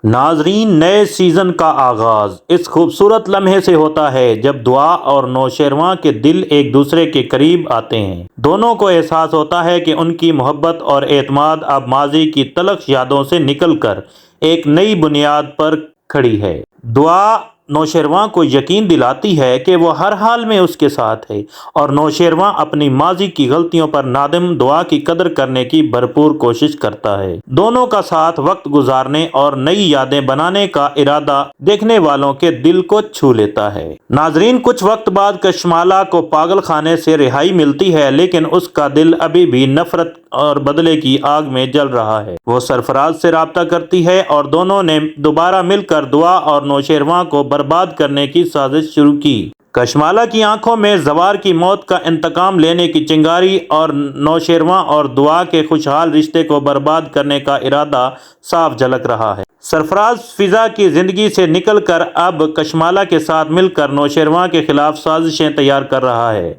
ناظرین، نئے سیزن کا آغاز اس خوبصورت لمحے سے ہوتا ہے جب دعا اور نوشیروان کے دل ایک دوسرے کے قریب آتے ہیں۔ دونوں کو احساس ہوتا ہے کہ ان کی محبت اور اعتماد اب ماضی کی تلخ یادوں سے نکل کر ایک نئی بنیاد پر کھڑی ہے۔ دعا نوشیروان کو یقین دلاتی ہے کہ وہ ہر حال میں اس کے ساتھ ہے، اور نوشیروان اپنی ماضی کی غلطیوں پر نادم دعا کی قدر کرنے کی بھرپور کوشش کرتا ہے۔ دونوں کا ساتھ وقت گزارنے اور نئی یادیں بنانے کا ارادہ دیکھنے والوں کے دل کو چھو لیتا ہے۔ ناظرین، کچھ وقت بعد کشمالہ کو پاگل خانے سے رہائی ملتی ہے، لیکن اس کا دل ابھی بھی نفرت اور بدلے کی آگ میں جل رہا ہے۔ وہ سرفراز سے رابطہ کرتی ہے اور دونوں نے دوبارہ مل کر دعا اور نوشیروان کو برباد کرنے کی سازش شروع کی۔ کشمالہ کی آنکھوں میں زوار کی موت کا انتقام لینے کی چنگاری اور نوشیروان اور دعا کے خوشحال رشتے کو برباد کرنے کا ارادہ صاف جھلک رہا ہے۔ سرفراز فضا کی زندگی سے نکل کر اب کشمالہ کے ساتھ مل کر نوشیروان کے خلاف سازشیں تیار کر رہا ہے۔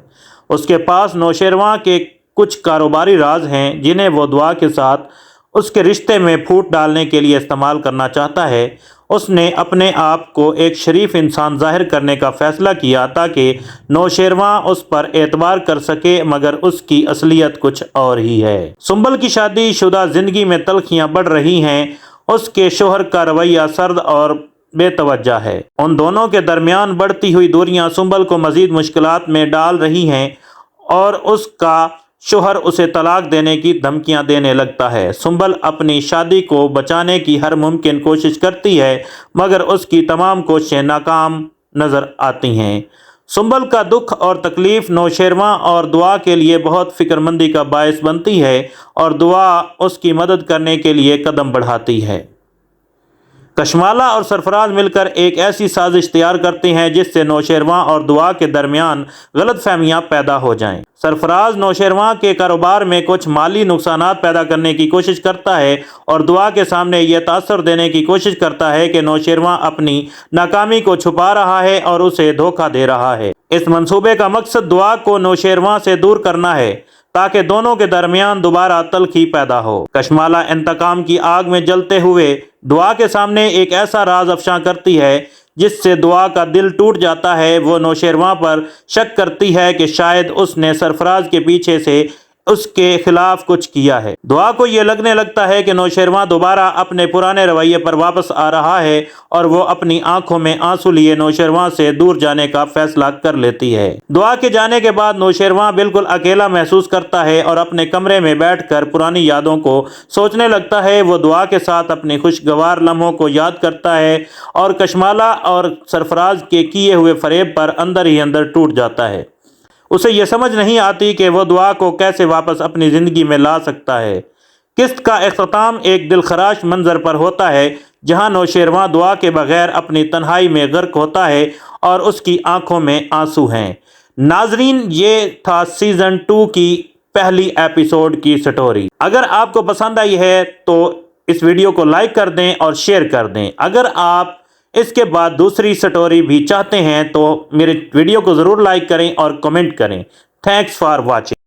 اس کے پاس نوشیروان کے کچھ کاروباری راز ہیں جنہیں وہ دعا کے ساتھ اس کے رشتے میں پھوٹ ڈالنے کے لیے استعمال کرنا چاہتا ہے۔ اس نے اپنے آپ کو ایک شریف انسان ظاہر کرنے کا فیصلہ کیا تاکہ نوشیروان اس پر اعتبار کر سکے، مگر اس کی اصلیت کچھ اور ہی ہے۔ سنبل کی شادی شدہ زندگی میں تلخیاں بڑھ رہی ہیں۔ اس کے شوہر کا رویہ سرد اور بے توجہ ہے۔ ان دونوں کے درمیان بڑھتی ہوئی دوریاں سنبل کو مزید مشکلات میں ڈال رہی ہیں اور اس کا شوہر اسے طلاق دینے کی دھمکیاں دینے لگتا ہے۔ سنبل اپنی شادی کو بچانے کی ہر ممکن کوشش کرتی ہے، مگر اس کی تمام کوششیں ناکام نظر آتی ہیں۔ سنبل کا دکھ اور تکلیف نوشیروان اور دعا کے لیے بہت فکر مندی کا باعث بنتی ہے، اور دعا اس کی مدد کرنے کے لیے قدم بڑھاتی ہے۔ کشمالہ اور سرفراز مل کر ایک ایسی سازش تیار کرتے ہیں جس سے نوشیروان اور دعا کے درمیان غلط فہمیاں پیدا ہو جائیں۔ سرفراز نوشیروان کے کاروبار میں کچھ مالی نقصانات پیدا کرنے کی کوشش کرتا ہے اور دعا کے سامنے یہ تاثر دینے کی کوشش کرتا ہے کہ نوشیروان اپنی ناکامی کو چھپا رہا ہے اور اسے دھوکہ دے رہا ہے۔ اس منصوبے کا مقصد دعا کو نوشیروان سے دور کرنا ہے تاکہ دونوں کے درمیان دوبارہ تلخی پیدا ہو۔ کشمالہ انتقام کی آگ میں جلتے ہوئے دعا کے سامنے ایک ایسا راز افشاں کرتی ہے جس سے دعا کا دل ٹوٹ جاتا ہے۔ وہ نوشیروان پر شک کرتی ہے کہ شاید اس نے سرفراز کے پیچھے سے اس کے خلاف کچھ کیا ہے۔ دعا کو یہ لگنے لگتا ہے کہ نوشیروان دوبارہ اپنے پرانے رویے پر واپس آ رہا ہے، اور وہ اپنی آنکھوں میں آنسو لیے نوشیروان سے دور جانے کا فیصلہ کر لیتی ہے۔ دعا کے جانے کے بعد نوشیروان بالکل اکیلا محسوس کرتا ہے اور اپنے کمرے میں بیٹھ کر پرانی یادوں کو سوچنے لگتا ہے۔ وہ دعا کے ساتھ اپنے خوشگوار لمحوں کو یاد کرتا ہے اور کشمالہ اور سرفراز کے کیے ہوئے فریب پر اندر ہی اندر ٹوٹ جاتا ہے۔ اسے یہ سمجھ نہیں آتی کہ وہ دعا کو کیسے واپس اپنی زندگی میں لا سکتا ہے۔ قسط کا اختتام ایک دلخراش منظر پر ہوتا ہے جہاں نوشیروان دعا کے بغیر اپنی تنہائی میں غرق ہوتا ہے اور اس کی آنکھوں میں آنسو ہیں۔ ناظرین، یہ تھا سیزن 2 کی پہلی ایپیسوڈ کی سٹوری۔ اگر آپ کو پسند آئی ہے تو اس ویڈیو کو لائک کر دیں اور شیئر کر دیں۔ اگر آپ اس کے بعد دوسری سٹوری بھی چاہتے ہیں تو میرے ویڈیو کو ضرور لائک کریں اور کمنٹ کریں۔ Thanks for watching.